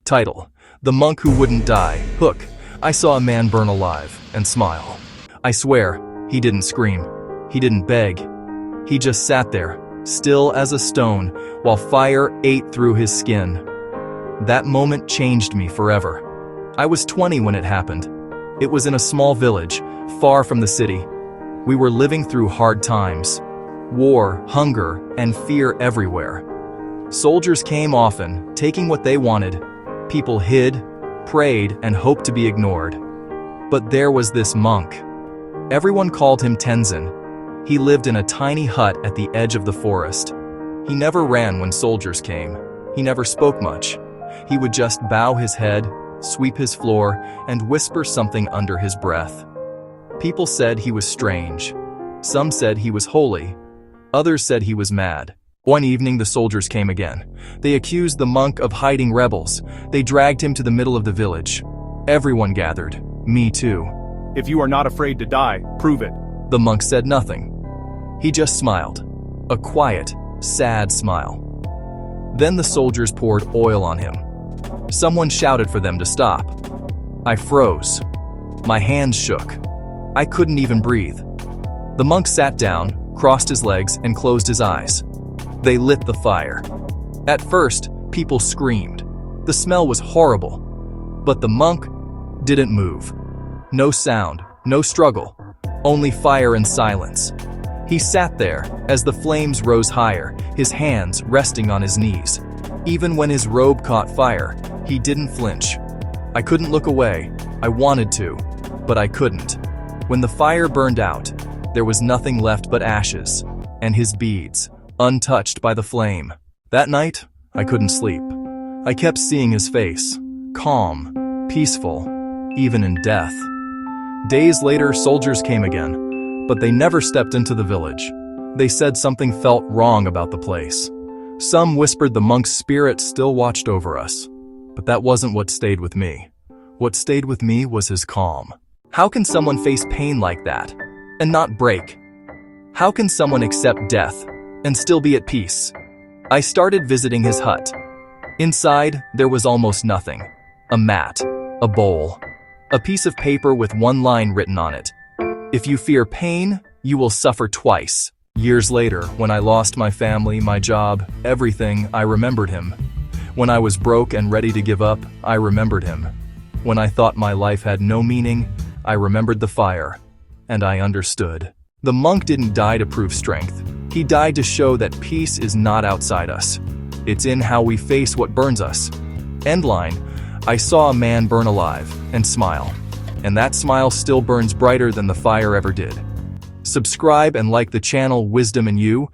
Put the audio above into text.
Title: The Monk Who Wouldn't Die. Hook: I saw a man burn alive and smile. I swear, he didn't scream. He didn't beg. He just sat there, still as a stone, while fire ate through his skin. That moment changed me forever. I was 20 when it happened. It was in a small village, far from the city. We were living through hard times. War, hunger, and fear everywhere. Soldiers came often, taking what they wanted. People hid, prayed, and hoped to be ignored. But there was this monk. Everyone called him Tenzin. He lived in a tiny hut at the edge of the forest. He never ran when soldiers came. He never spoke much. He would just bow his head, sweep his floor, and whisper something under his breath. People said he was strange. Some said he was holy. Others said he was mad. One evening the soldiers came again. They accused the monk of hiding rebels. They dragged him to the middle of the village. Everyone gathered. Me too. If you are not afraid to die, prove it. The monk said nothing. He just smiled. A quiet, sad smile. Then the soldiers poured oil on him. Someone shouted for them to stop. I froze. My hands shook. I couldn't even breathe. The monk sat down, crossed his legs, and closed his eyes. They lit the fire. At first, people screamed. The smell was horrible. But the monk didn't move. No sound, no struggle, only fire and silence. He sat there as the flames rose higher, his hands resting on his knees. Even when his robe caught fire, he didn't flinch. I couldn't look away. I wanted to, but I couldn't. When the fire burned out, there was nothing left but ashes, and his beads, untouched by the flame. That night, I couldn't sleep. I kept seeing his face, calm, peaceful, even in death. Days later, soldiers came again, but they never stepped into the village. They said something felt wrong about the place. Some whispered the monk's spirit still watched over us, but that wasn't what stayed with me. What stayed with me was his calm. How can someone face pain like that and not break? How can someone accept death and still be at peace? I started visiting his hut. Inside, there was almost nothing. A mat, a bowl, a piece of paper with one line written on it. If you fear pain, you will suffer twice. Years later, when I lost my family, my job, everything, I remembered him. When I was broke and ready to give up, I remembered him. When I thought my life had no meaning, I remembered the fire, and I understood. The monk didn't die to prove strength. He died to show that peace is not outside us. It's in how we face what burns us. Endline: I saw a man burn alive and smile. And that smile still burns brighter than the fire ever did. Subscribe and like the channel Wisdom in You